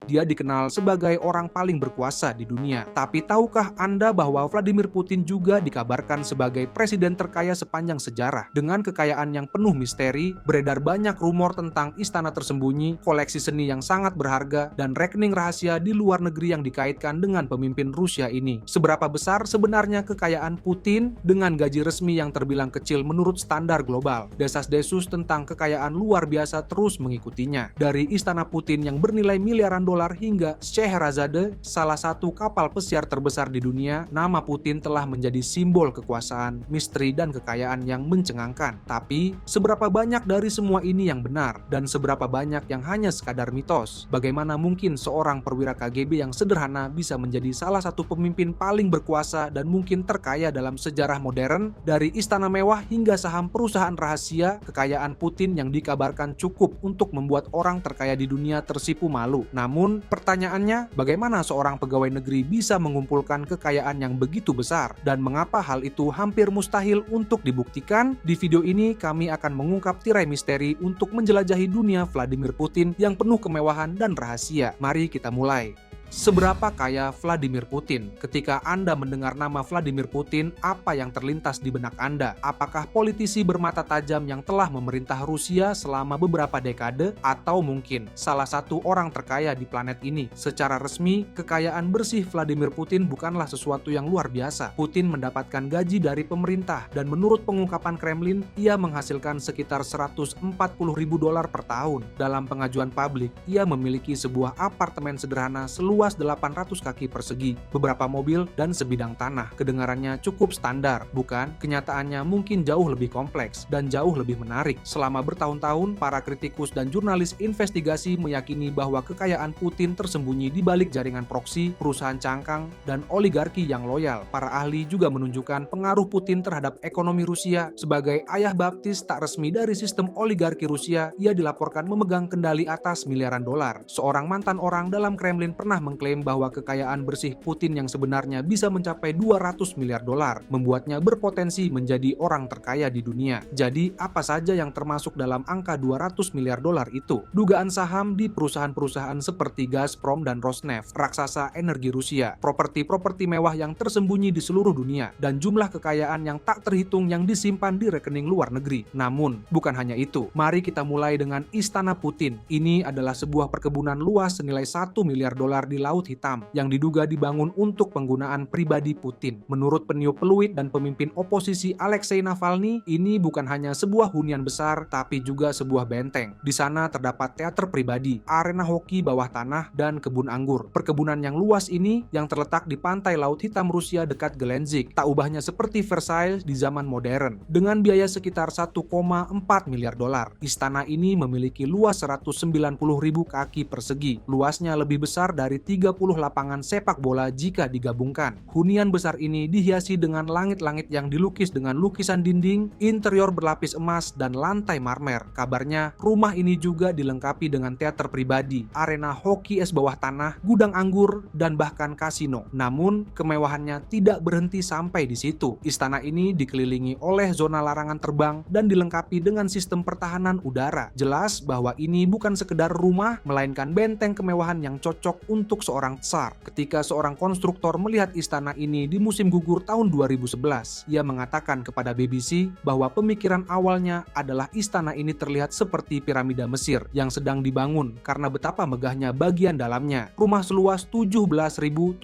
Dia dikenal sebagai orang paling berkuasa di dunia. Tapi tahukah Anda bahwa Vladimir Putin juga dikabarkan sebagai presiden terkaya sepanjang sejarah? Dengan kekayaan yang penuh misteri, beredar banyak rumor tentang istana tersembunyi, koleksi seni yang sangat berharga, dan rekening rahasia di luar negeri yang dikaitkan dengan pemimpin Rusia ini. Seberapa besar sebenarnya kekayaan Putin dengan gaji resmi yang terbilang kecil menurut standar global? Desas-desus tentang kekayaan luar biasa terus mengikutinya. Dari istana Putin yang bernilai miliaran dolar hingga Scheherazade, salah satu kapal pesiar terbesar di dunia, nama Putin telah menjadi simbol kekuasaan, misteri, dan kekayaan yang mencengangkan. Tapi, seberapa banyak dari semua ini yang benar, dan seberapa banyak yang hanya sekadar mitos? Bagaimana mungkin seorang perwira KGB yang sederhana bisa menjadi salah satu pemimpin paling berkuasa dan mungkin terkaya dalam sejarah modern? Dari istana mewah hingga saham perusahaan rahasia, kekayaan Putin yang dikabarkan cukup untuk membuat orang terkaya di dunia tersipu malu. Namun, pertanyaannya, bagaimana seorang pegawai negeri bisa mengumpulkan kekayaan yang begitu besar? Dan mengapa hal itu hampir mustahil untuk dibuktikan? Di video ini, kami akan mengungkap tirai misteri untuk menjelajahi dunia Vladimir Putin yang penuh kemewahan dan rahasia. Mari kita mulai. Seberapa kaya Vladimir Putin? Ketika Anda mendengar nama Vladimir Putin, apa yang terlintas di benak Anda? Apakah politisi bermata tajam yang telah memerintah Rusia selama beberapa dekade? Atau mungkin salah satu orang terkaya di planet ini? Secara resmi, kekayaan bersih Vladimir Putin bukanlah sesuatu yang luar biasa. Putin mendapatkan gaji dari pemerintah, dan menurut pengungkapan Kremlin, ia menghasilkan sekitar 140.000 dolar per tahun. Dalam pengajuan publik, ia memiliki sebuah apartemen sederhana seluas 800 kaki persegi, beberapa mobil, dan sebidang tanah. Kedengarannya cukup standar, bukan? Kenyataannya mungkin jauh lebih kompleks dan jauh lebih menarik. Selama bertahun-tahun, para kritikus dan jurnalis investigasi meyakini bahwa kekayaan Putin tersembunyi di balik jaringan proksi, perusahaan cangkang, dan oligarki yang loyal. Para ahli juga menunjukkan pengaruh Putin terhadap ekonomi Rusia. Sebagai ayah baptis tak resmi dari sistem oligarki Rusia, ia dilaporkan memegang kendali atas miliaran dolar. Seorang mantan orang dalam Kremlin pernah mengklaim bahwa kekayaan bersih Putin yang sebenarnya bisa mencapai 200 miliar dolar, membuatnya berpotensi menjadi orang terkaya di dunia. Jadi, apa saja yang termasuk dalam angka 200 miliar dolar itu? Dugaan saham di perusahaan-perusahaan seperti Gazprom dan Rosneft, raksasa energi Rusia, properti-properti mewah yang tersembunyi di seluruh dunia, dan jumlah kekayaan yang tak terhitung yang disimpan di rekening luar negeri. Namun, bukan hanya itu. Mari kita mulai dengan Istana Putin. Ini adalah sebuah perkebunan luas senilai 1 miliar dolar di Laut Hitam yang diduga dibangun untuk penggunaan pribadi Putin. Menurut peniup peluit dan pemimpin oposisi Alexei Navalny, ini bukan hanya sebuah hunian besar, tapi juga sebuah benteng. Di sana terdapat teater pribadi, arena hoki bawah tanah, dan kebun anggur. Perkebunan yang luas ini, yang terletak di pantai Laut Hitam Rusia dekat Gelendzhik, tak ubahnya seperti Versailles di zaman modern. Dengan biaya sekitar 1,4 miliar dolar, istana ini memiliki luas 190.000 kaki persegi. Luasnya lebih besar dari 30 lapangan sepak bola jika digabungkan. Hunian besar ini dihiasi dengan langit-langit yang dilukis dengan lukisan dinding, interior berlapis emas, dan lantai marmer. Kabarnya, rumah ini juga dilengkapi dengan teater pribadi, arena hoki es bawah tanah, gudang anggur, dan bahkan kasino. Namun, kemewahannya tidak berhenti sampai di situ. Istana ini dikelilingi oleh zona larangan terbang dan dilengkapi dengan sistem pertahanan udara. Jelas bahwa ini bukan sekedar rumah, melainkan benteng kemewahan yang cocok untuk seorang tsar. Ketika seorang konstruktor melihat istana ini di musim gugur tahun 2011, ia mengatakan kepada BBC bahwa pemikiran awalnya adalah istana ini terlihat seperti piramida Mesir yang sedang dibangun karena betapa megahnya bagian dalamnya. Rumah seluas 17.700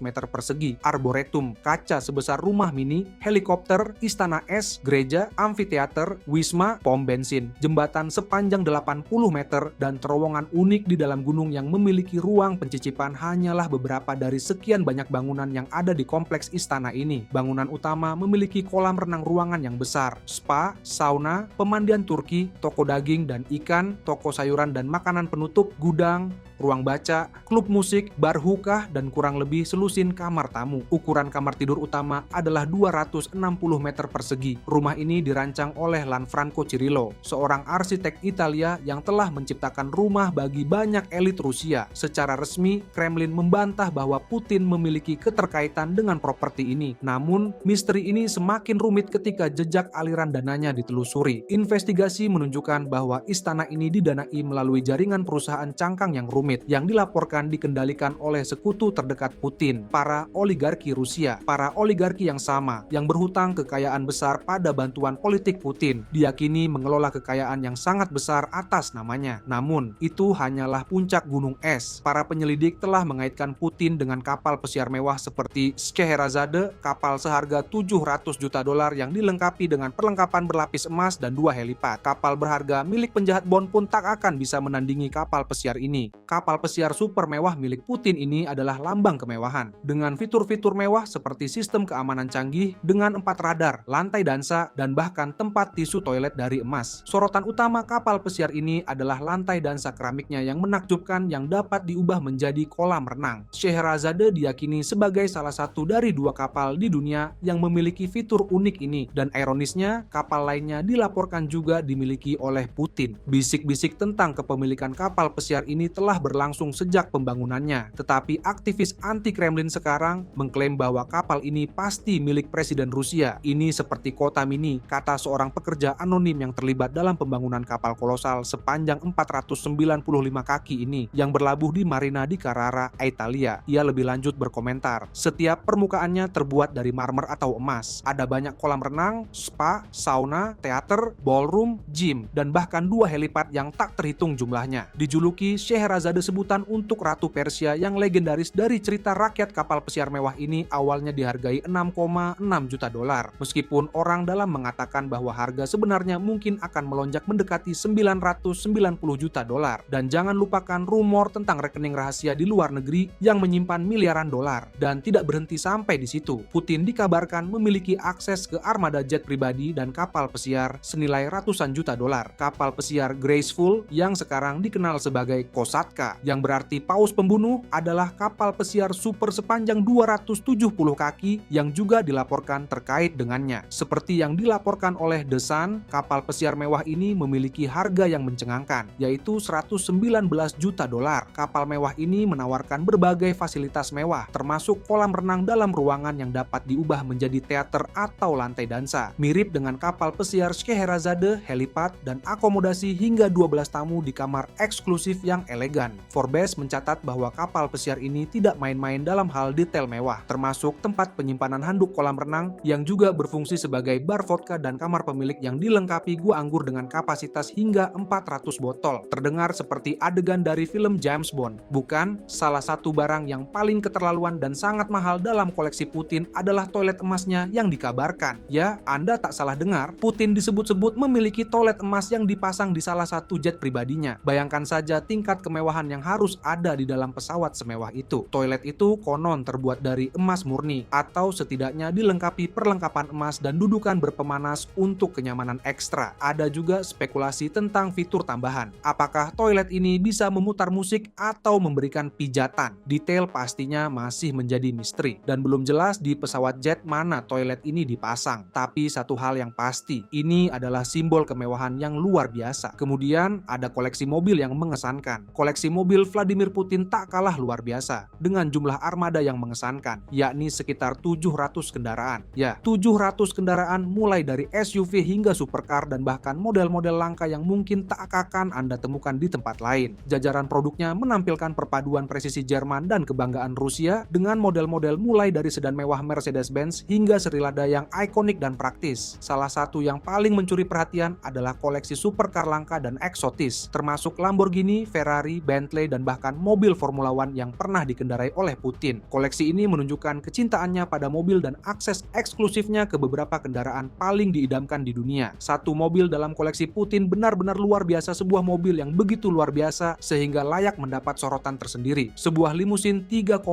meter persegi, arboretum, kaca sebesar rumah mini, helikopter, istana es, gereja, amfiteater, wisma, pom bensin, jembatan sepanjang 80 meter, dan terowongan unik di dalam gunung yang memiliki ruang pencicipan hanyalah beberapa dari sekian banyak bangunan yang ada di kompleks istana ini. Bangunan utama memiliki kolam renang ruangan yang besar, spa, sauna, pemandian Turki, toko daging dan ikan, toko sayuran dan makanan penutup, gudang, ruang baca, klub musik, bar hookah, dan kurang lebih selusin kamar tamu. Ukuran kamar tidur utama adalah 260 meter persegi. Rumah ini dirancang oleh Lanfranco Cirillo, seorang arsitek Italia yang telah menciptakan rumah bagi banyak elit Rusia. Secara resmi, Kremlin membantah bahwa Putin memiliki keterkaitan dengan properti ini. Namun, misteri ini semakin rumit ketika jejak aliran dananya ditelusuri. Investigasi menunjukkan bahwa istana ini didanai melalui jaringan perusahaan cangkang yang rumit. rumit yang dilaporkan dikendalikan oleh sekutu terdekat Putin, para oligarki Rusia. Para oligarki yang sama, yang berhutang kekayaan besar pada bantuan politik Putin, diyakini mengelola kekayaan yang sangat besar atas namanya. Namun, itu hanyalah puncak gunung es. Para penyelidik telah mengaitkan Putin dengan kapal pesiar mewah seperti Scheherazade, kapal seharga 700 juta dolar yang dilengkapi dengan perlengkapan berlapis emas dan 2 helipad. Kapal berharga milik penjahat Bond pun tak akan bisa menandingi kapal pesiar ini. Kapal pesiar super mewah milik Putin ini adalah lambang kemewahan. Dengan fitur-fitur mewah seperti sistem keamanan canggih dengan 4 radar, lantai dansa, dan bahkan tempat tisu toilet dari emas. Sorotan utama kapal pesiar ini adalah lantai dansa keramiknya yang menakjubkan yang dapat diubah menjadi kolam renang. Scheherazade diyakini sebagai salah satu dari 2 kapal di dunia yang memiliki fitur unik ini, dan ironisnya kapal lainnya dilaporkan juga dimiliki oleh Putin. Bisik-bisik tentang kepemilikan kapal pesiar ini telah berlangsung sejak pembangunannya, tetapi aktivis anti-Kremlin sekarang mengklaim bahwa kapal ini pasti milik Presiden Rusia. Ini seperti kota mini, kata seorang pekerja anonim yang terlibat dalam pembangunan kapal kolosal sepanjang 495 kaki ini yang berlabuh di marina di Carrara, Italia. Ia lebih lanjut berkomentar, setiap permukaannya terbuat dari marmer atau emas. Ada banyak kolam renang, spa, sauna, teater, ballroom, gym, dan bahkan 2 helipad yang tak terhitung jumlahnya. Dijuluki Scheherazade sebutan untuk Ratu Persia yang legendaris dari cerita rakyat kapal pesiar mewah ini awalnya dihargai 6,6 juta dolar. Meskipun orang dalam mengatakan bahwa harga sebenarnya mungkin akan melonjak mendekati 990 juta dolar. Dan jangan lupakan rumor tentang rekening rahasia di luar negeri yang menyimpan miliaran dolar. Dan tidak berhenti sampai di situ. Putin dikabarkan memiliki akses ke armada jet pribadi dan kapal pesiar senilai ratusan juta dolar. Kapal pesiar Graceful yang sekarang dikenal sebagai Kosatka, yang berarti paus pembunuh, adalah kapal pesiar super sepanjang 270 kaki yang juga dilaporkan terkait dengannya. Seperti yang dilaporkan oleh The Sun, kapal pesiar mewah ini memiliki harga yang mencengangkan, yaitu 119 juta dolar. Kapal mewah ini menawarkan berbagai fasilitas mewah, termasuk kolam renang dalam ruangan yang dapat diubah menjadi teater atau lantai dansa. Mirip dengan kapal pesiar Scheherazade, helipad, dan akomodasi hingga 12 tamu di kamar eksklusif yang elegan. Forbes mencatat bahwa kapal pesiar ini tidak main-main dalam hal detail mewah, termasuk tempat penyimpanan handuk kolam renang yang juga berfungsi sebagai bar vodka dan kamar pemilik yang dilengkapi gua anggur dengan kapasitas hingga 400 botol. Terdengar seperti adegan dari film James Bond. Bukan, salah satu barang yang paling keterlaluan dan sangat mahal dalam koleksi Putin adalah toilet emasnya yang dikabarkan. Ya, Anda tak salah dengar, Putin disebut-sebut memiliki toilet emas yang dipasang di salah satu jet pribadinya. Bayangkan saja tingkat kemewahan yang harus ada di dalam pesawat semewah itu. Toilet itu konon terbuat dari emas murni, atau setidaknya dilengkapi perlengkapan emas dan dudukan berpemanas untuk kenyamanan ekstra. Ada juga spekulasi tentang fitur tambahan. Apakah toilet ini bisa memutar musik atau memberikan pijatan? Detail pastinya masih menjadi misteri, dan belum jelas di pesawat jet mana toilet ini dipasang. Tapi satu hal yang pasti, ini adalah simbol kemewahan yang luar biasa. Kemudian ada koleksi mobil yang mengesankan. Koleksi mobil Vladimir Putin tak kalah luar biasa, dengan jumlah armada yang mengesankan, yakni sekitar 700 kendaraan. Ya, 700 kendaraan mulai dari SUV hingga supercar dan bahkan model-model langka yang mungkin tak akan Anda temukan di tempat lain. Jajaran produknya menampilkan perpaduan presisi Jerman dan kebanggaan Rusia dengan model-model mulai dari sedan mewah Mercedes-Benz hingga seri lada yang ikonik dan praktis. Salah satu yang paling mencuri perhatian adalah koleksi supercar langka dan eksotis, termasuk Lamborghini, Ferrari, Bentley, dan bahkan mobil Formula One yang pernah dikendarai oleh Putin. Koleksi ini menunjukkan kecintaannya pada mobil dan akses eksklusifnya ke beberapa kendaraan paling diidamkan di dunia. Satu mobil dalam koleksi Putin benar-benar luar biasa, sebuah mobil yang begitu luar biasa sehingga layak mendapat sorotan tersendiri. Sebuah limusin 3,5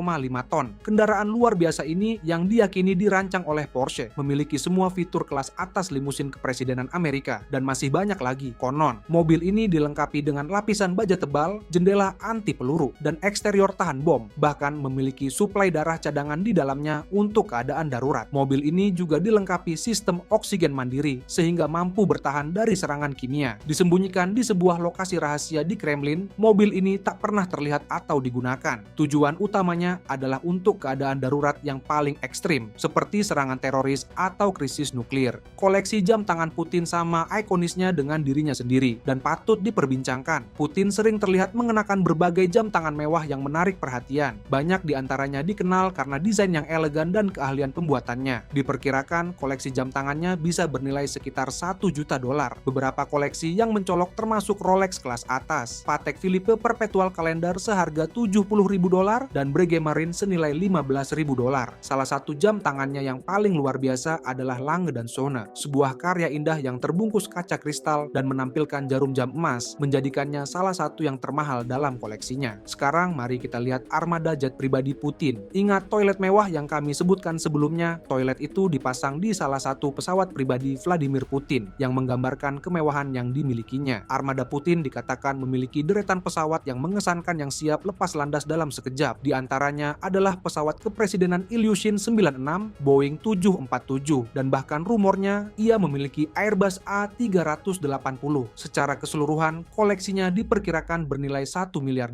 ton. Kendaraan luar biasa ini yang diyakini dirancang oleh Porsche, memiliki semua fitur kelas atas limusin kepresidenan Amerika, dan masih banyak lagi. Konon, mobil ini dilengkapi dengan lapisan baja tebal, jendela anti peluru, dan eksterior tahan bom, bahkan memiliki suplai darah cadangan di dalamnya untuk keadaan darurat. Mobil ini juga dilengkapi sistem oksigen mandiri, sehingga mampu bertahan dari serangan kimia. Disembunyikan di sebuah lokasi rahasia di Kremlin, mobil ini tak pernah terlihat atau digunakan. Tujuan utamanya adalah untuk keadaan darurat yang paling ekstrim, seperti serangan teroris atau krisis nuklir. Koleksi jam tangan Putin sama ikonisnya dengan dirinya sendiri, dan patut diperbincangkan. Putin sering terlihat mengenakan menggunakan berbagai jam tangan mewah yang menarik perhatian. Banyak di antaranya dikenal karena desain yang elegan dan keahlian pembuatannya. Diperkirakan koleksi jam tangannya bisa bernilai sekitar $1 juta. Beberapa koleksi yang mencolok termasuk Rolex kelas atas, Patek Philippe Perpetual Calendar seharga $70.000 dan Breguet Marine senilai $15.000. Salah satu jam tangannya yang paling luar biasa adalah Lange dan Söhne, sebuah karya indah yang terbungkus kaca kristal dan menampilkan jarum jam emas, menjadikannya salah satu yang termahal dalam koleksinya. Sekarang mari kita lihat armada jet pribadi Putin. Ingat toilet mewah yang kami sebutkan sebelumnya? Toilet itu dipasang di salah satu pesawat pribadi Vladimir Putin yang menggambarkan kemewahan yang dimilikinya. Armada Putin dikatakan memiliki deretan pesawat yang mengesankan yang siap lepas landas dalam sekejap. Di antaranya adalah pesawat kepresidenan Ilyushin 96, Boeing 747, dan bahkan rumornya ia memiliki Airbus A380. Secara keseluruhan, koleksinya diperkirakan bernilai $1 miliar.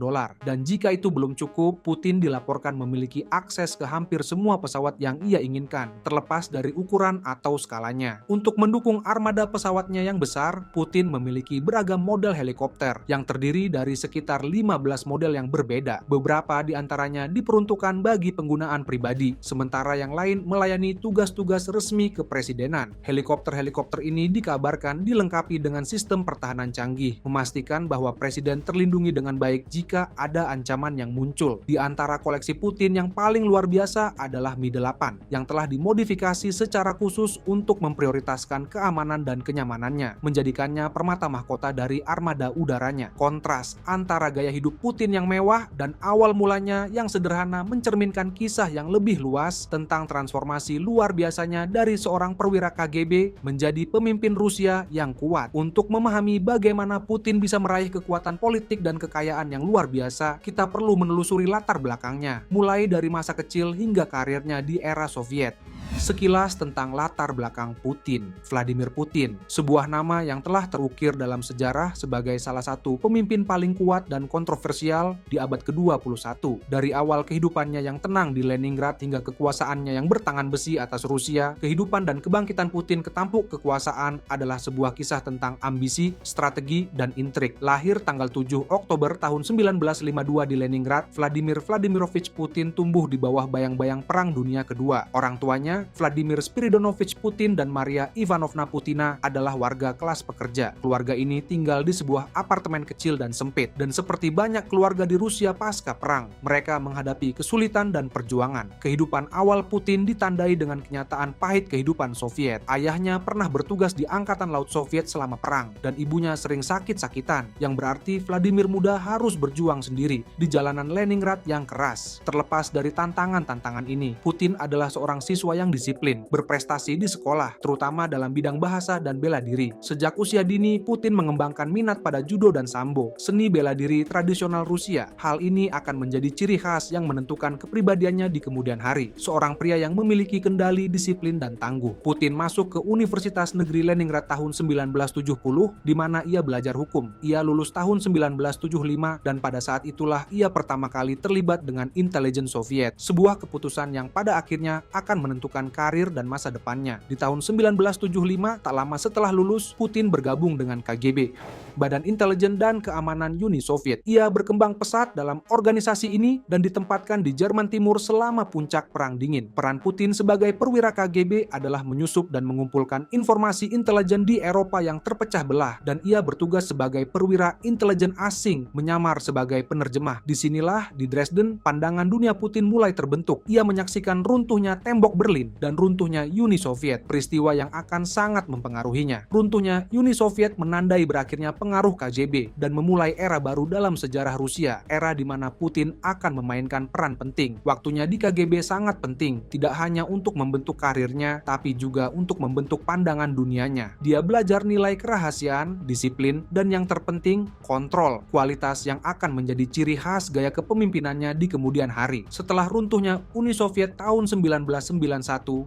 Dan jika itu belum cukup, Putin dilaporkan memiliki akses ke hampir semua pesawat yang ia inginkan, terlepas dari ukuran atau skalanya. Untuk mendukung armada pesawatnya yang besar, Putin memiliki beragam model helikopter yang terdiri dari sekitar 15 model yang berbeda. Beberapa di antaranya diperuntukkan bagi penggunaan pribadi, sementara yang lain melayani tugas-tugas resmi kepresidenan. Helikopter-helikopter ini dikabarkan dilengkapi dengan sistem pertahanan canggih, memastikan bahwa presiden terlindungi dengan baik jika ada ancaman yang muncul. Di antara koleksi Putin yang paling luar biasa adalah Mi-8 yang telah dimodifikasi secara khusus untuk memprioritaskan keamanan dan kenyamanannya, menjadikannya permata mahkota dari armada udaranya. Kontras antara gaya hidup Putin yang mewah dan awal mulanya yang sederhana mencerminkan kisah yang lebih luas tentang transformasi luar biasanya dari seorang perwira KGB menjadi pemimpin Rusia yang kuat. Untuk memahami bagaimana Putin bisa meraih kekuatan politik dan kekayaan yang luar biasa, kita perlu menelusuri latar belakangnya, mulai dari masa kecil hingga karirnya di era Soviet. Sekilas tentang latar belakang Putin. Vladimir Putin, sebuah nama yang telah terukir dalam sejarah sebagai salah satu pemimpin paling kuat dan kontroversial di abad ke-21. Dari awal kehidupannya yang tenang di Leningrad hingga kekuasaannya yang bertangan besi atas Rusia, kehidupan dan kebangkitan Putin ke tampuk kekuasaan adalah sebuah kisah tentang ambisi, strategi, dan intrik. Lahir tanggal 7 Oktober tahun 1952 di Leningrad, Vladimir Vladimirovich Putin tumbuh di bawah bayang-bayang Perang Dunia Kedua. Orang tuanya, Vladimir Spiridonovich Putin dan Maria Ivanovna Putina, adalah warga kelas pekerja. Keluarga ini tinggal di sebuah apartemen kecil dan sempit, dan seperti banyak keluarga di Rusia pasca perang, mereka menghadapi kesulitan dan perjuangan. Kehidupan awal Putin ditandai dengan kenyataan pahit kehidupan Soviet. Ayahnya pernah bertugas di Angkatan Laut Soviet selama perang, dan ibunya sering sakit-sakitan, yang berarti Vladimir muda harus berjuang sendiri di jalanan Leningrad yang keras. Terlepas dari tantangan-tantangan ini, Putin adalah seorang siswa yang disiplin, berprestasi di sekolah, terutama dalam bidang bahasa dan bela diri. Sejak usia dini, Putin mengembangkan minat pada judo dan sambo, seni bela diri tradisional Rusia. Hal ini akan menjadi ciri khas yang menentukan kepribadiannya di kemudian hari. Seorang pria yang memiliki kendali, disiplin, dan tangguh. Putin masuk ke Universitas Negeri Leningrad tahun 1970, di mana ia belajar hukum. Ia lulus tahun 1975, dan pada saat itulah ia pertama kali terlibat dengan intelijen Soviet. Sebuah keputusan yang pada akhirnya akan menentukan karir dan masa depannya. Di tahun 1975, tak lama setelah lulus, Putin bergabung dengan KGB, Badan Intelijen dan Keamanan Uni Soviet. Ia berkembang pesat dalam organisasi ini dan ditempatkan di Jerman Timur selama puncak Perang Dingin. Peran Putin sebagai perwira KGB adalah menyusup dan mengumpulkan informasi intelijen di Eropa yang terpecah belah, dan ia bertugas sebagai perwira intelijen asing, menyamar sebagai penerjemah. Disinilah, di Dresden, pandangan dunia Putin mulai terbentuk. Ia menyaksikan runtuhnya tembok Berlin dan runtuhnya Uni Soviet, peristiwa yang akan sangat mempengaruhinya. Runtuhnya Uni Soviet menandai berakhirnya pengaruh KGB dan memulai era baru dalam sejarah Rusia, era di mana Putin akan memainkan peran penting. Waktunya di KGB sangat penting, tidak hanya untuk membentuk karirnya, tapi juga untuk membentuk pandangan dunianya. Dia belajar nilai kerahasiaan, disiplin, dan yang terpenting, kontrol, kualitas yang akan menjadi ciri khas gaya kepemimpinannya di kemudian hari. Setelah runtuhnya Uni Soviet tahun 1991,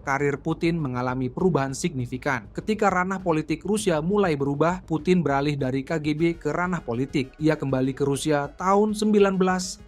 karir Putin mengalami perubahan signifikan. Ketika ranah politik Rusia mulai berubah, Putin beralih dari KGB ke ranah politik. Ia kembali ke Rusia tahun 1990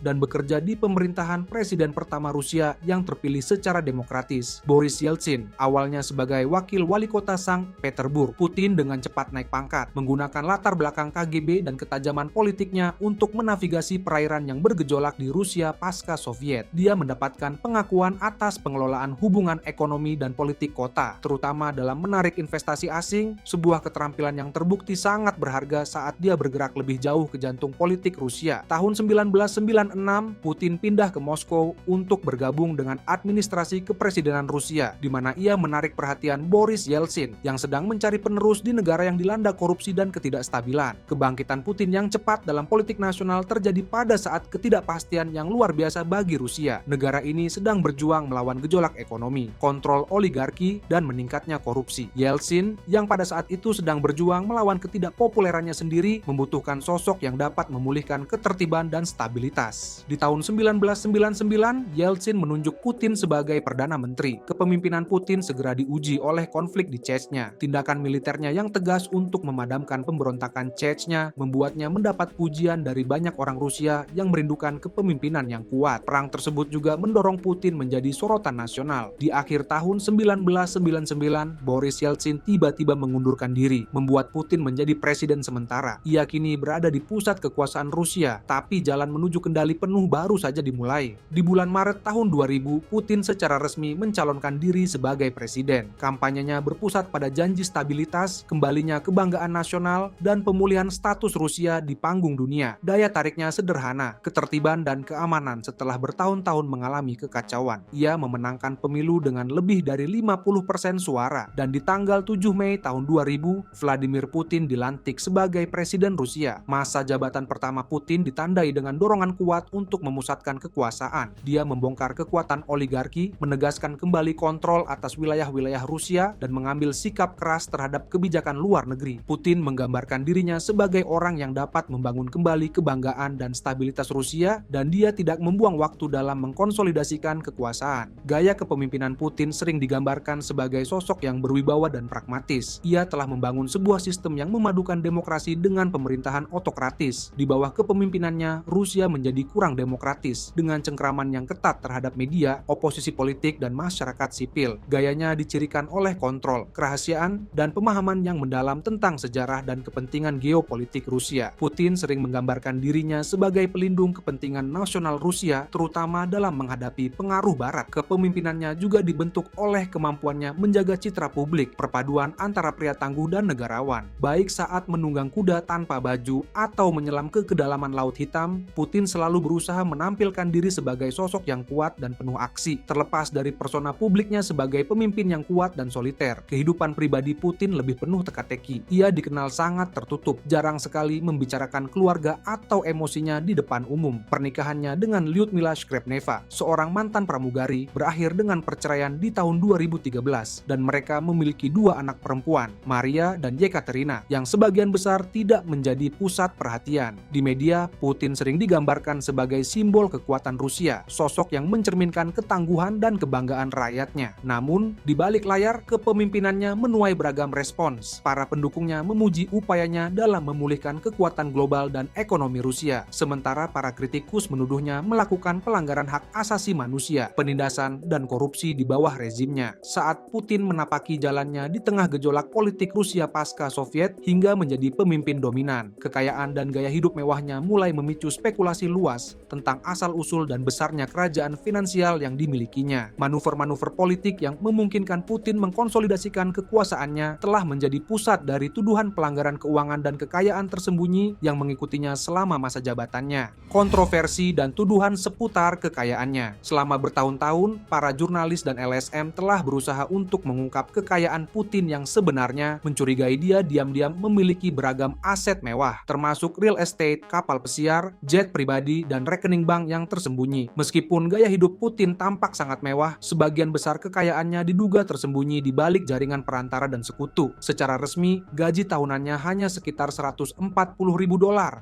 dan bekerja di pemerintahan presiden pertama Rusia yang terpilih secara demokratis, Boris Yeltsin. Awalnya sebagai wakil wali kota Sankt Petersburg, Putin dengan cepat naik pangkat, menggunakan latar belakang KGB dan ketajaman politiknya untuk menavigasi perairan yang bergejolak di Rusia pasca Soviet. Dia mendapatkan pengakuan atas pengelolaan hubungan ekonomi dan politik kota, terutama dalam menarik investasi asing, sebuah keterampilan yang terbukti sangat berharga saat dia bergerak lebih jauh ke jantung politik Rusia. Tahun 1996, Putin pindah ke Moskow untuk bergabung dengan administrasi kepresidenan Rusia, di mana ia menarik perhatian Boris Yeltsin yang sedang mencari penerus di negara yang dilanda korupsi dan ketidakstabilan. Kebangkitan Putin yang cepat dalam politik nasional terjadi pada saat ketidakpastian yang luar biasa bagi Rusia. Negara ini sedang berjuang melawan gejolak ekonomi, kontrol oligarki, dan meningkatnya korupsi. Yeltsin, yang pada saat itu sedang berjuang melawan ketidakpopulerannya sendiri, membutuhkan sosok yang dapat memulihkan ketertiban dan stabilitas. Di tahun 1999, Yeltsin menunjuk Putin sebagai Perdana Menteri. Kepemimpinan Putin segera diuji oleh konflik di Chechnya. Tindakan militernya yang tegas untuk memadamkan pemberontakan Chechnya membuatnya mendapat pujian dari banyak orang Rusia yang merindukan kepemimpinan yang kuat. Perang tersebut juga mendorong Putin menjadi sorotan nasional. Di akhir tahun 1999, Boris Yeltsin tiba-tiba mengundurkan diri, membuat Putin menjadi presiden sementara. Ia kini berada di pusat kekuasaan Rusia, tapi jalan menuju kendali penuh baru saja dimulai. Di bulan Maret tahun 2000, Putin secara resmi mencalonkan diri sebagai presiden. Kampanyenya berpusat pada janji stabilitas, kembalinya kebanggaan nasional, dan pemulihan status Rusia di panggung dunia. Daya tariknya sederhana, ketertiban dan keamanan setelah bertahun-tahun mengalami kekacauan. Ia memenangkan pemilu dengan lebih dari 50% suara, dan di tanggal 7 Mei tahun 2000, Vladimir Putin dilantik sebagai presiden Rusia. Masa jabatan pertama Putin ditandai dengan dorongan kuat untuk memusatkan kekuasaan. Dia membongkar kekuatan oligarki, menegaskan kembali kontrol atas wilayah-wilayah Rusia, dan mengambil sikap keras terhadap kebijakan luar negeri. Putin menggambarkan dirinya sebagai orang yang dapat membangun kembali kebanggaan dan stabilitas Rusia, dan dia tidak membuang waktu dalam mengkonsolidasikan kekuasaan. Gaya kepemimpinan Putin sering digambarkan sebagai sosok yang berwibawa dan pragmatis. Ia telah membangun sebuah sistem yang memadukan demokrasi dengan pemerintahan otokratis. Di bawah kepemimpinannya, Rusia menjadi kurang demokratis, dengan cengkraman yang ketat terhadap media, oposisi politik, dan masyarakat sipil. Gayanya dicirikan oleh kontrol, kerahasiaan, dan pemahaman yang mendalam tentang sejarah dan kepentingan geopolitik Rusia. Putin sering menggambarkan dirinya sebagai pelindung kepentingan nasional Rusia, terutama dalam menghadapi pengaruh Barat. Kepemimpinannya juga dibentuk oleh kemampuannya menjaga citra publik, perpaduan antara pria tangguh dan negarawan. Baik saat menunggang kuda tanpa baju atau menyelam ke kedalaman Laut Hitam, Putin selalu berusaha menampilkan diri sebagai sosok yang kuat dan penuh aksi. Terlepas dari persona publiknya sebagai pemimpin yang kuat dan soliter, kehidupan pribadi Putin lebih penuh teka-teki. Ia dikenal sangat tertutup, jarang sekali membicarakan keluarga atau emosinya di depan umum. Pernikahannya dengan Lyudmila Shkrebneva, seorang mantan pramugari, berakhir dengan perceraian di tahun 2013, dan mereka memiliki dua anak perempuan, Maria dan Yekaterina, yang sebagian besar tidak menjadi pusat perhatian. Di media, Putin sering digambarkan sebagai simbol kekuatan Rusia, sosok yang mencerminkan ketangguhan dan kebanggaan rakyatnya. Namun, di balik layar, kepemimpinannya menuai beragam respons. Para pendukungnya memuji upayanya dalam memulihkan kekuatan global dan ekonomi Rusia, sementara para kritikus menuduhnya melakukan pelanggaran hak asasi manusia, penindasan, dan korupsi di bawah rezimnya. Saat Putin menapaki jalannya di tengah gejolak politik Rusia pasca Soviet hingga menjadi pemimpin dominan, kekayaan dan gaya hidup mewahnya mulai memicu spekulasi luas tentang asal-usul dan besarnya kerajaan finansial yang dimilikinya. Manuver-manuver politik yang memungkinkan Putin mengkonsolidasikan kekuasaannya telah menjadi pusat dari tuduhan pelanggaran keuangan dan kekayaan tersembunyi yang mengikutinya selama masa jabatannya. Kontroversi dan tuduhan seputar kekayaannya. Selama bertahun-tahun, para jurnalis dan LSM telah berusaha untuk mengungkap kekayaan Putin yang sebenarnya, mencurigai dia diam-diam memiliki beragam aset mewah, termasuk real estate, kapal pesiar, jet pribadi, dan rekening bank yang tersembunyi. Meskipun gaya hidup Putin tampak sangat mewah, sebagian besar kekayaannya diduga tersembunyi di balik jaringan perantara dan sekutu. Secara resmi, gaji tahunannya hanya sekitar $140.000.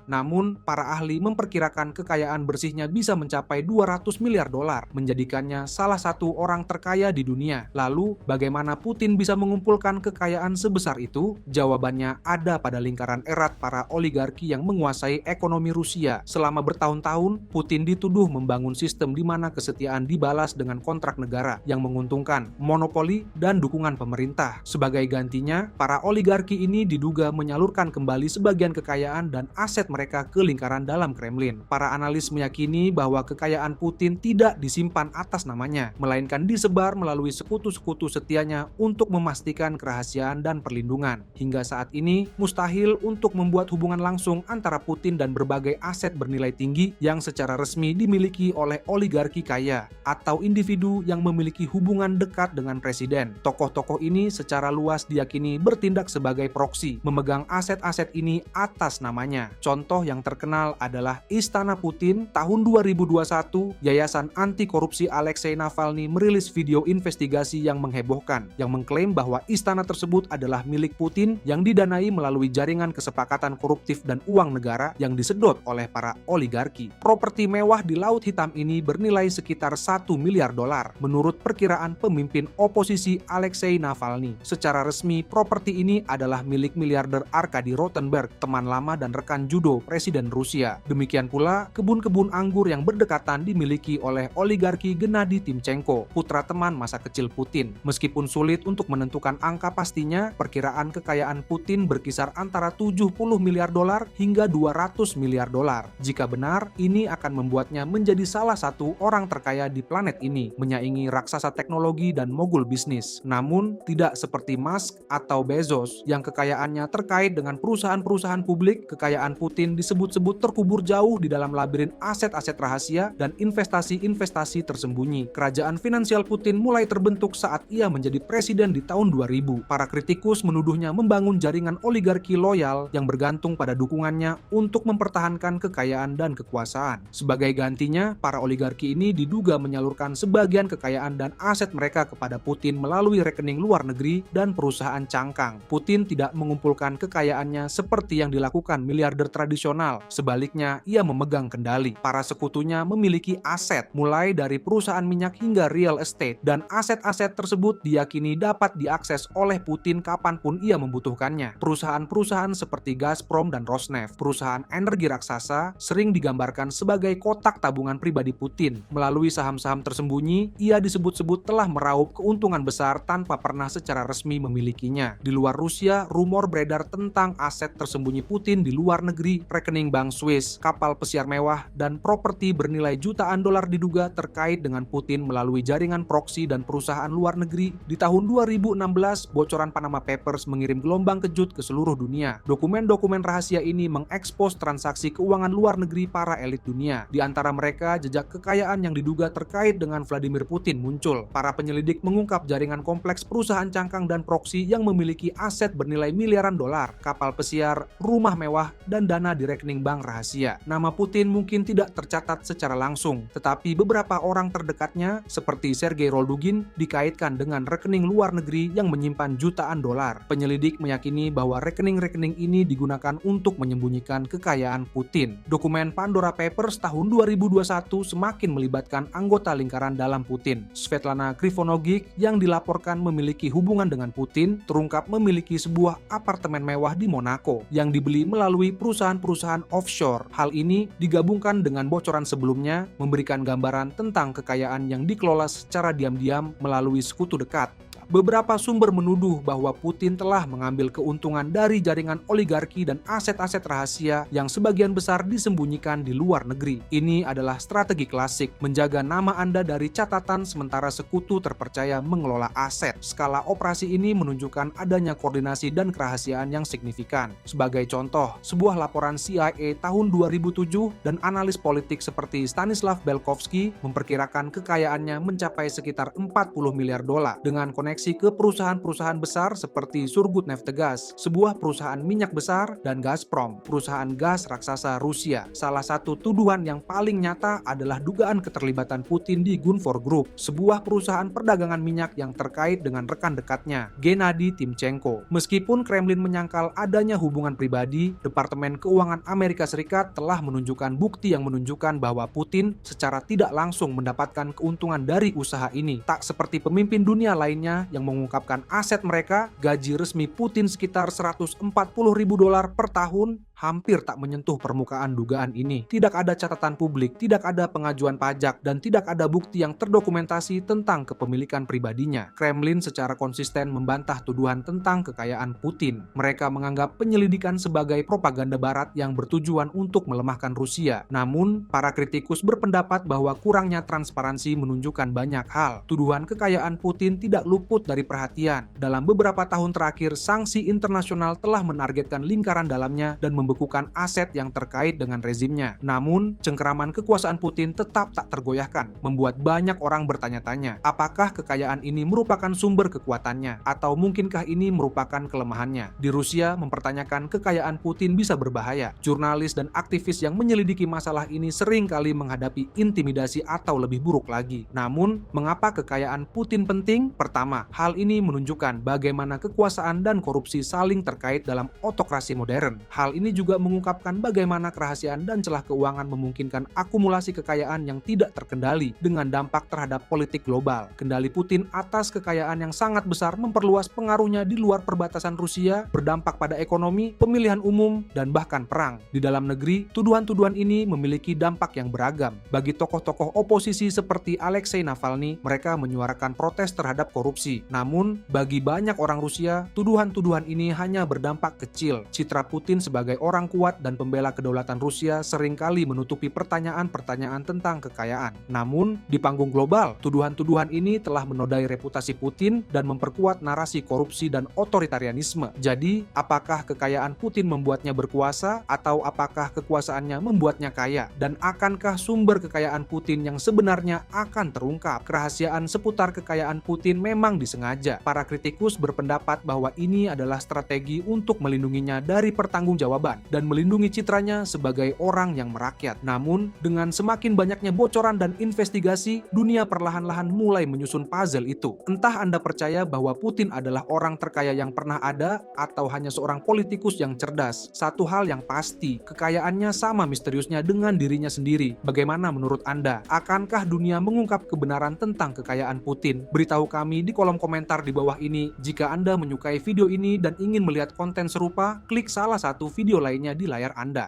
Namun, para ahli memperkirakan kekayaan bersihnya bisa mencapai $200 miliar, menjadikannya menjadikannya salah satu orang terkaya di dunia. Lalu, bagaimana Putin bisa mengumpulkan kekayaan sebesar itu? Jawabannya ada pada lingkaran erat para oligarki yang menguasai ekonomi Rusia. Selama bertahun-tahun, Putin dituduh membangun sistem di mana kesetiaan dibalas dengan kontrak negara yang menguntungkan, monopoli, dan dukungan pemerintah. Sebagai gantinya, para oligarki ini diduga menyalurkan kembali sebagian kekayaan dan aset mereka ke lingkaran dalam Kremlin. Para analis meyakini bahwa kekayaan Putin tidak disimpan atas namanya, melainkan disebar melalui sekutu-sekutu setianya untuk memastikan kerahasiaan dan perlindungan. Hingga saat ini, mustahil untuk membuat hubungan langsung antara Putin dan berbagai aset bernilai tinggi yang secara resmi dimiliki oleh oligarki kaya atau individu yang memiliki hubungan dekat dengan presiden. Tokoh-tokoh ini secara luas diyakini bertindak sebagai proksi, memegang aset-aset ini atas namanya. Contoh yang terkenal adalah Istana Putin. Tahun 2021, Yayasan Anti Korupsi Alexei Navalny merilis video investigasi yang menghebohkan, yang mengklaim bahwa istana tersebut adalah milik Putin yang didanai melalui jaringan kesepakatan koruptif dan uang negara yang disedot oleh para oligarki. Properti mewah di Laut Hitam ini bernilai sekitar 1 miliar dolar, menurut perkiraan pemimpin oposisi Alexei Navalny. Secara resmi, properti ini adalah milik miliarder Arkady Rotenberg, teman lama dan rekan judo Presiden Rusia. Demikian pula, kebun-kebun anggur yang berdekatan dimiliki oleh oligarki Gennady Timchenko, putra teman masa kecil Putin. Meskipun sulit untuk menentukan angka pastinya, perkiraan kekayaan Putin berkisar antara 70 miliar dolar hingga 200 miliar dolar. Jika benar, ini akan membuatnya menjadi salah satu orang terkaya di planet ini, menyaingi raksasa teknologi dan mogul bisnis. Namun, tidak seperti Musk atau Bezos yang kekayaannya terkait dengan perusahaan-perusahaan publik. Kekayaan Putin disebut-sebut terkubur jauh di dalam labirin aset-aset rahasia dan investasi-investasi tersembunyi. Kerajaan finansial Putin mulai terbentuk saat ia menjadi presiden di tahun 2000. Para kritikus menuduhnya membangun jaringan oligarki loyal yang bergantung pada dukungannya untuk mempertahankan kekayaan dan kekuasaan. Sebagai gantinya, para oligarki ini diduga menyalurkan sebagian kekayaan dan aset mereka kepada Putin melalui rekening luar negeri dan perusahaan cangkang. Putin tidak mengumpulkan kekayaannya seperti yang dilakukan miliarder tradisional. Sebaliknya, ia memegang kendali. Para sekutunya memiliki aset, mulai dari perusahaan minyak hingga real estate, dan aset-aset tersebut diyakini dapat diakses oleh Putin kapanpun ia membutuhkannya. Perusahaan-perusahaan seperti Gazprom dan Rosneft, perusahaan energi raksasa, sering digambarkan sebagai kotak tabungan pribadi Putin. Melalui saham-saham tersembunyi, ia disebut-sebut telah meraup keuntungan besar tanpa pernah secara resmi memilikinya. Di luar Rusia, rumor beredar tentang aset tersembunyi Putin di luar negeri, rekening bank Swiss, kapal pesiar mewah, dan properti bernilai jutaan dolar diduga terkait dengan Putin melalui jaringan proksi dan perusahaan luar negeri. Di tahun 2016, bocoran Panama Papers mengirim gelombang kejut ke seluruh dunia. Dokumen-dokumen rahasia ini mengekspos transaksi keuangan luar negeri para elit dunia. Di antara mereka, jejak kekayaan yang diduga terkait dengan Vladimir Putin muncul. Para penyelidik mengungkap jaringan kompleks perusahaan cangkang dan proksi yang memiliki aset bernilai miliaran dolar, kapal pesiar, rumah mewah, dan dana di rekening bank rahasia. Nama Putin mungkin tidak tercatat secara langsung, tetapi beberapa orang terdekatnya, seperti Sergei Roldugin, dikaitkan dengan rekening luar negeri yang menyimpan jutaan dolar. Penyelidik meyakini bahwa rekening-rekening ini digunakan untuk menyembunyikan kekayaan Putin. Dokumen Pandora Papers tahun 2021 semakin melibatkan anggota lingkaran dalam Putin. Svetlana Krivonogic yang dilaporkan memiliki hubungan dengan Putin terungkap memiliki sebuah apartemen mewah di Monaco yang dibeli melalui perusahaan-perusahaan offshore. Hal ini digabungkan dengan bocoran sebelumnya memberikan gambaran tentang kekayaan yang dikelola secara diam-diam melalui sekutu dekat. Beberapa sumber menuduh bahwa Putin telah mengambil keuntungan dari jaringan oligarki dan aset-aset rahasia yang sebagian besar disembunyikan di luar negeri. Ini adalah strategi klasik, menjaga nama Anda dari catatan sementara sekutu terpercaya mengelola aset. Skala operasi ini menunjukkan adanya koordinasi dan kerahasiaan yang signifikan. Sebagai contoh, sebuah laporan CIA tahun 2007 dan analis politik seperti Stanislav Belkovsky memperkirakan kekayaannya mencapai sekitar 40 miliar dolar dengan koneksi koneksi ke perusahaan-perusahaan besar seperti Surgutneftgaz, sebuah perusahaan minyak besar, dan Gazprom, perusahaan gas raksasa Rusia. Salah satu tuduhan yang paling nyata adalah dugaan keterlibatan Putin di Gunvor Group, sebuah perusahaan perdagangan minyak yang terkait dengan rekan dekatnya, Gennady Timchenko. Meskipun Kremlin menyangkal adanya hubungan pribadi, Departemen Keuangan Amerika Serikat telah menunjukkan bukti yang menunjukkan bahwa Putin secara tidak langsung mendapatkan keuntungan dari usaha ini. Tak seperti pemimpin dunia lainnya yang mengungkapkan aset mereka, gaji resmi Putin sekitar $140.000 per tahun hampir tak menyentuh permukaan dugaan ini. Tidak ada catatan publik, tidak ada pengajuan pajak, dan tidak ada bukti yang terdokumentasi tentang kepemilikan pribadinya. Kremlin secara konsisten membantah tuduhan tentang kekayaan Putin. Mereka menganggap penyelidikan sebagai propaganda barat yang bertujuan untuk melemahkan Rusia. Namun, para kritikus berpendapat bahwa kurangnya transparansi menunjukkan banyak hal. Tuduhan kekayaan Putin tidak luput dari perhatian. Dalam beberapa tahun terakhir, sanksi internasional telah menargetkan lingkaran dalamnya dan membekukan aset yang terkait dengan rezimnya. Namun, cengkeraman kekuasaan Putin tetap tak tergoyahkan, membuat banyak orang bertanya-tanya, apakah kekayaan ini merupakan sumber kekuatannya, atau mungkinkah ini merupakan kelemahannya? Di Rusia, mempertanyakan kekayaan Putin bisa berbahaya. Jurnalis dan aktivis yang menyelidiki masalah ini sering kali menghadapi intimidasi atau lebih buruk lagi. Namun, mengapa kekayaan Putin penting? Pertama, hal ini menunjukkan bagaimana kekuasaan dan korupsi saling terkait dalam otokrasi modern. Hal ini juga mengungkapkan bagaimana kerahasiaan dan celah keuangan memungkinkan akumulasi kekayaan yang tidak terkendali dengan dampak terhadap politik global. Kendali Putin atas kekayaan yang sangat besar memperluas pengaruhnya di luar perbatasan Rusia, berdampak pada ekonomi, pemilihan umum, dan bahkan perang. Di dalam negeri, tuduhan-tuduhan ini memiliki dampak yang beragam. Bagi tokoh-tokoh oposisi seperti Alexei Navalny, mereka menyuarakan protes terhadap korupsi. Namun, bagi banyak orang Rusia, tuduhan-tuduhan ini hanya berdampak kecil. Citra Putin sebagai orang kuat dan pembela kedaulatan Rusia seringkali menutupi pertanyaan-pertanyaan tentang kekayaan. Namun, di panggung global, tuduhan-tuduhan ini telah menodai reputasi Putin dan memperkuat narasi korupsi dan otoritarianisme. Jadi, apakah kekayaan Putin membuatnya berkuasa atau apakah kekuasaannya membuatnya kaya? Dan akankah sumber kekayaan Putin yang sebenarnya akan terungkap? Kerahasiaan seputar kekayaan Putin memang disengaja. Para kritikus berpendapat bahwa ini adalah strategi untuk melindunginya dari pertanggungjawaban dan melindungi citranya sebagai orang yang merakyat. Namun, dengan semakin banyaknya bocoran dan investigasi, dunia perlahan-lahan mulai menyusun puzzle itu. Entah Anda percaya bahwa Putin adalah orang terkaya yang pernah ada atau hanya seorang politikus yang cerdas. Satu hal yang pasti, kekayaannya sama misteriusnya dengan dirinya sendiri. Bagaimana menurut Anda? Akankah dunia mengungkap kebenaran tentang kekayaan Putin? Beritahu kami di kolom komentar di bawah ini. Jika Anda menyukai video ini dan ingin melihat konten serupa, klik salah satu video lainnya di layar Anda.